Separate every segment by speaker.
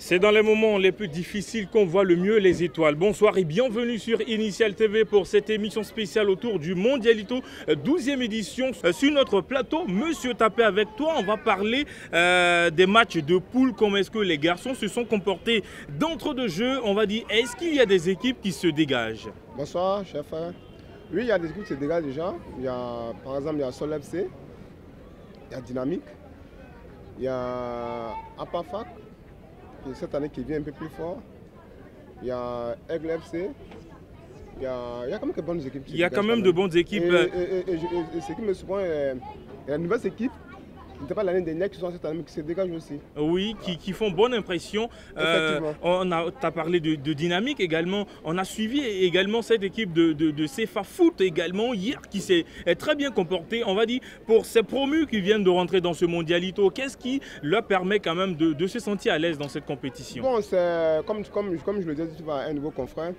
Speaker 1: C'est dans les moments les plus difficiles qu'on voit le mieux les étoiles. Bonsoir et bienvenue sur Initial TV pour cette émission spéciale autour du Mondialito, 12e édition. Sur notre plateau, Monsieur Tapé avec toi, on va parler des matchs de poule. Comment est-ce que les garçons se sont comportés d'entre deux jeux? On va dire, est-ce qu'il y a des équipes qui se dégagent?
Speaker 2: Bonsoir, chef. Oui, il y a des équipes qui se dégagent déjà. Il y a, par exemple, il y a Sol FC, il y a Dynamique, il y a Apafac, qui cette année qui vient un peu plus fort. Il y a Aigle FC. Il y a quand même de bonnes équipes.
Speaker 1: Il y a quand même de bonnes équipes.
Speaker 2: Et ce qui me surprend, il y a de nouvelles équipes. Ce n'était pas l'année dernière qui sont cette année, mais qui se dégagent aussi.
Speaker 1: Oui, qui font bonne impression. Tu as parlé de Dynamique également. On a suivi également cette équipe de CFA Foot également hier qui s'est très bien comportée. On va dire pour ces promus qui viennent de rentrer dans ce Mondialito, qu'est-ce qui leur permet quand même de se sentir à l'aise dans cette compétition?
Speaker 2: Bon, c'est comme je le disais à un nouveau confrère,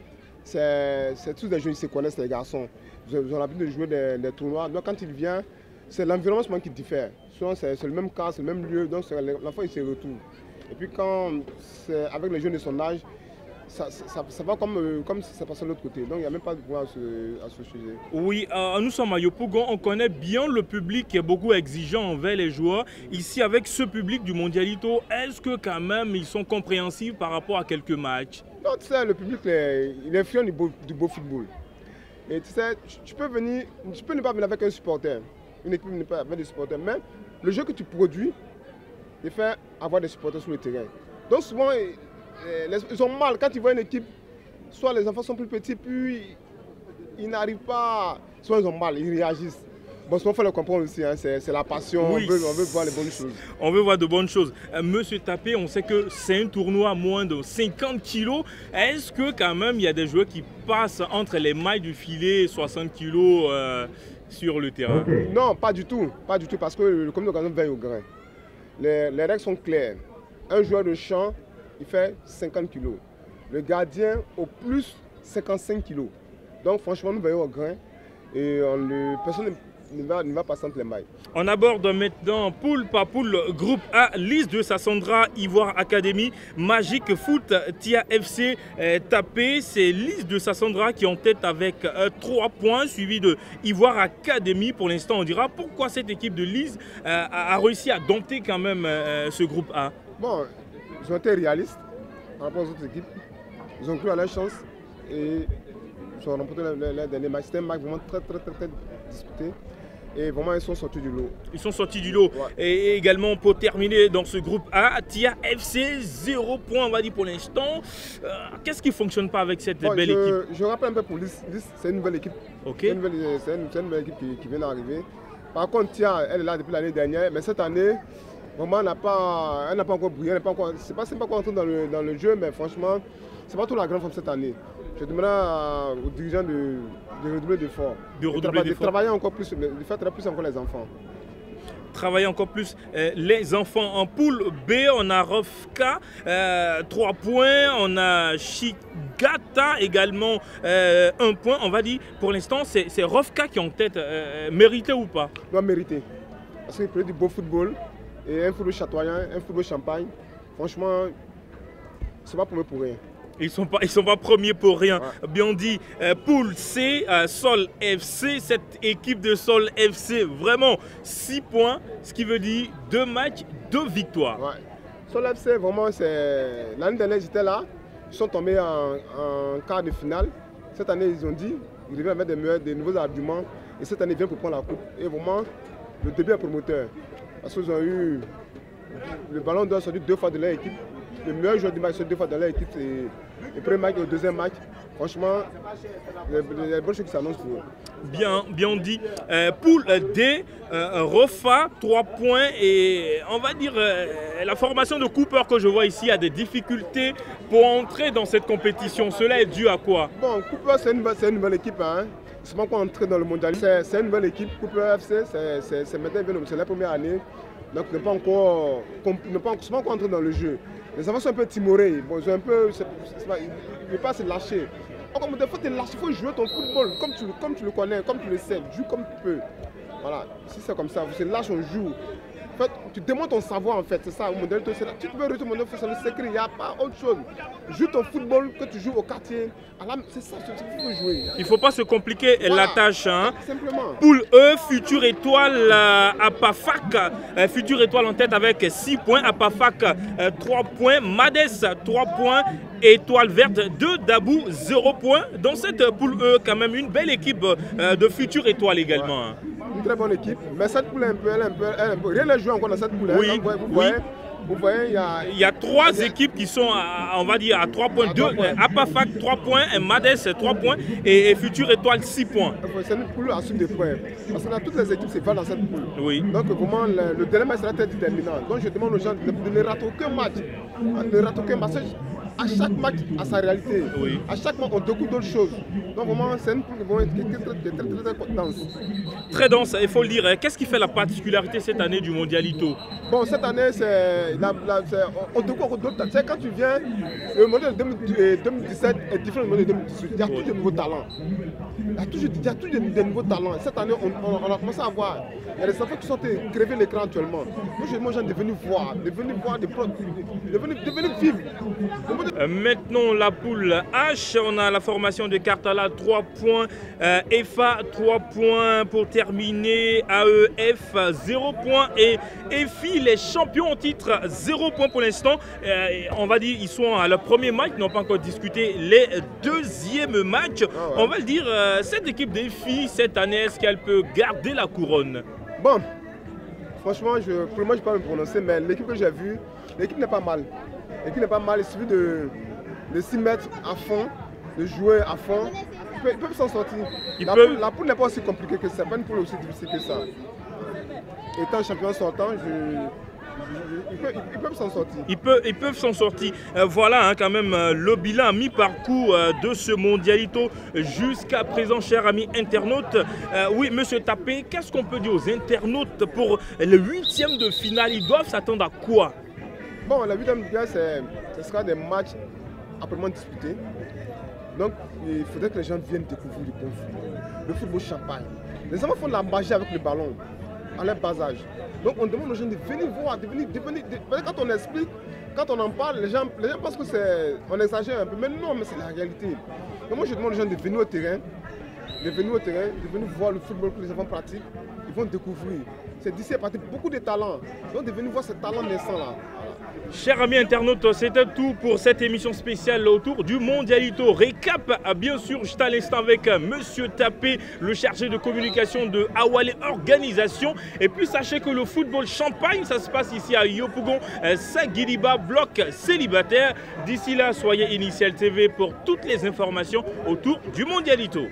Speaker 2: c'est tous des jeunes qui se connaissent, les garçons. Ils ont l'habitude de jouer des tournois. Donc quand ils viennent, c'est l'environnement qui diffère. Souvent c'est le même cas, c'est le même lieu, donc l'enfant il se retrouve. Et puis quand c'est avec les jeunes de son âge, ça va comme si ça passait de l'autre côté. Donc il n'y a même pas de pouvoir à ce sujet.
Speaker 1: Oui, nous sommes à Yopougon, on connaît bien le public qui est beaucoup exigeant envers les joueurs. Ici avec ce public du Mondialito, est-ce que quand même ils sont compréhensifs par rapport à quelques matchs?
Speaker 2: Non, tu sais, le public il est friand du beau football. Et tu sais, tu peux ne pas venir avec un supporter. Une équipe n'est pas avec des supporters, mais le jeu que tu produis, il fait avoir des supporters sur le terrain. Donc souvent, ils ont mal quand ils voient une équipe, soit les enfants sont plus petits, puis ils n'arrivent pas, soit ils ont mal, ils réagissent. Bon, souvent, il faut le comprendre aussi, hein, c'est la passion, oui, on veut voir les bonnes choses.
Speaker 1: On veut voir de bonnes choses. Monsieur Tapé, on sait que c'est un tournoi à moins de 50 kilos. Est-ce que quand même, il y a des joueurs qui passent entre les mailles du filet 60 kilos sur le terrain?
Speaker 2: Non, pas du tout, parce que le comité d'organisation veille au grain. Les règles sont claires. Un joueur de champ, il fait 50 kg. Le gardien, au plus 55 kg. Donc franchement, nous veillons au grain et personne ne va passer entre les mailles.
Speaker 1: On aborde maintenant poule par poule, groupe A, Lys de Sassandra, Ivoire Academy, Magic Foot, Tia FC, Tapé. C'est Lys de Sassandra qui est en tête avec 3 points, suivi de Ivoire Academy. Pour l'instant, on dira pourquoi cette équipe de Lys a réussi à dompter quand même ce groupe A.
Speaker 2: Bon, ils ont été réalistes par rapport aux autres équipes. Ils ont cru à leur chance et ils ont remporté leur dernier match. C'était un match vraiment très disputé. Et vraiment, ils sont sortis du lot.
Speaker 1: Ils sont sortis du lot. Ouais. Et également, pour terminer dans ce groupe A, Tia FC, 0 points, on va dire pour l'instant. Qu'est-ce qui ne fonctionne pas avec cette belle équipe?
Speaker 2: Je rappelle un peu pour Lys, c'est une nouvelle équipe.
Speaker 1: Okay.
Speaker 2: C'est une nouvelle équipe qui vient d'arriver. Par contre, Tia, elle est là depuis l'année dernière, mais cette année, vraiment, elle n'a pas encore brillé. C'est pas encore entré dans le jeu, mais franchement, c'est pas tout la grande forme cette année. Je demanderai aux dirigeants de redoubler d'efforts. De travailler encore plus, de faire très plus encore les enfants.
Speaker 1: Travailler encore plus les enfants. En poule B, on a Rofka, 3 points. On a Chigata également, 1 point. On va dire, pour l'instant, c'est Rofka qui est en tête. Mérité ou pas?
Speaker 2: Non, mérité. Parce qu'il peut du beau football. Et un football chatoyant, un football champagne. Franchement, c'est pas pour eux pour rien.
Speaker 1: Ils sont pas premiers pour rien. Ouais. Bien dit, poule C, Sol FC, cette équipe de Sol FC, vraiment 6 points, ce qui veut dire 2 matchs, 2 victoires.
Speaker 2: Ouais. Sol FC, vraiment, l'année dernière, ils étaient là, ils sont tombés en quart de finale. Cette année, ils ont dit, ils devaient mettre des nouveaux arguments. Et cette année, ils viennent pour prendre la coupe. Et vraiment, le début est promoteur. Parce qu'ils ont eu le ballon d'or sorti 2 fois de leur équipe. Le meilleur joueur du match sorti 2 fois de leur équipe, c'est le premier match et le deuxième match. Franchement, il y a des bonnes choses qui s'annoncent pour eux.
Speaker 1: Bien dit. Poule D, Rofa, 3 points. Et on va dire, la formation de Cooper que je vois ici a des difficultés pour entrer dans cette compétition. Cela est dû à quoi?
Speaker 2: Bon, Cooper, c'est une nouvelle équipe. Hein. C'est pas encore entré dans le mondial. C'est une nouvelle équipe. Cooper FC, c'est la première année. Donc, ils ne sont pas encore entrés dans le jeu. Les enfants sont un peu timorés. Bon, ils ne veulent pas se lâcher. Encore, des fois, tu es lâché. Il faut jouer ton football comme tu le connais, comme tu le sais. Joue comme tu peux. Voilà. Si c'est comme ça, vous se lâche, on joue. En fait, tu démontres ton savoir en fait, c'est ça, au Mondialito. Tu peux retourner, c'est le secret, il n'y a pas autre chose. Joue ton football que tu joues au quartier, c'est ça, c'est ce qu'il faut jouer.
Speaker 1: Il ne faut pas se compliquer la tâche. Hein.
Speaker 2: Simplement.
Speaker 1: Poule E, Futur Étoile à Pafac. Futur Étoile en tête avec 6 points. À Pafac, 3 points. Mades, 3 points. Étoile Verte, 2. Dabou, 0 points. Dans cette poule E, quand même, une belle équipe de Futur Étoile également. Hein.
Speaker 2: Une très bonne équipe, mais cette poule elle un peu. Rien n'est joué encore dans cette poule.
Speaker 1: Oui,
Speaker 2: hein. Vous voyez,
Speaker 1: il y a 3 équipes qui sont, on va dire, à 3 points. Apafac, 3 points, Mades, 3 points et Futur Étoile, 6 points.
Speaker 2: C'est une poule à suivre des points. Parce que dans toutes les équipes, c'est pas dans cette poule.
Speaker 1: Oui.
Speaker 2: Donc, vraiment, le délai sera très déterminant. Donc, je demande aux gens de ne rater aucun match. Ne rater aucun match. À chaque match, à sa réalité.
Speaker 1: Oui.
Speaker 2: À chaque match, on découvre d'autres choses. Donc, vraiment, c'est une poule qui est très dense.
Speaker 1: Très dense, il faut le dire. Qu'est-ce qui fait la particularité cette année du Mondialito?
Speaker 2: Bon, cette année, on découvre d'autres. Tu sais, quand tu viens, le modèle de 2017 est différent du modèle de 2018. Il y a toujours de nouveaux talents. Il y a toujours de nouveaux talents. Cette année, on a commencé à voir. Il y a des enfants qui sont crever l'écran actuellement. Moi, je demande aux gens de venir voir des produits, de venir vivre.
Speaker 1: Maintenant, la poule H, on a la formation de Kartala, 3 points. EFA, 3 points pour terminer. AEF, 0 points. Et EFI, les champions en titre, 0 points pour l'instant. On va dire ils sont à leur premier match, ils n'ont pas encore discuté les deuxièmes matchs. On va le dire, cette équipe d'EFI, cette année, est-ce qu'elle peut garder la couronne?
Speaker 2: Bon, franchement, pour le moment, je ne peux pas me prononcer, mais l'équipe que j'ai vue, l'équipe n'est pas mal. L'équipe n'est pas mal, il suffit de s'y mettre à fond, de jouer à fond. Ils peuvent s'en sortir. La poule n'est pas aussi compliquée que ça, pas une poule aussi difficile que ça. Étant champion sortant, ils peuvent s'en sortir.
Speaker 1: Ils peuvent s'en sortir. Voilà hein, quand même le bilan à mi-parcours de ce Mondialito jusqu'à présent, chers amis internautes. Oui, monsieur Tapé, qu'est-ce qu'on peut dire aux internautes pour le 8e de finale? Ils doivent s'attendre à quoi?
Speaker 2: Bon, la 8e de finale, ce sera des matchs âprement disputés. Donc, il faudrait que les gens viennent découvrir du bon football. Le football champagne. Les enfants font de la magie avec le ballon à leur bas âge. Donc on demande aux gens de venir voir, de venir. Quand on explique, quand on en parle, les gens pensent que on exagère un peu. Mais non, mais c'est la réalité. Donc moi je demande aux gens de venir au terrain, de venir voir le football que les enfants pratiquent. Ils vont découvrir. C'est d'ici à partir beaucoup de talents. Donc de venir voir ces talents naissants là.
Speaker 1: Chers amis internautes, c'était tout pour cette émission spéciale autour du Mondialito. Récap, bien sûr, j'étais à l'instant avec monsieur Tapé, le chargé de communication de Awalé Organisation. Et puis sachez que le football champagne, ça se passe ici à Yopougon, Saguiliba, bloc célibataire. D'ici là, soyez Initial TV pour toutes les informations autour du Mondialito.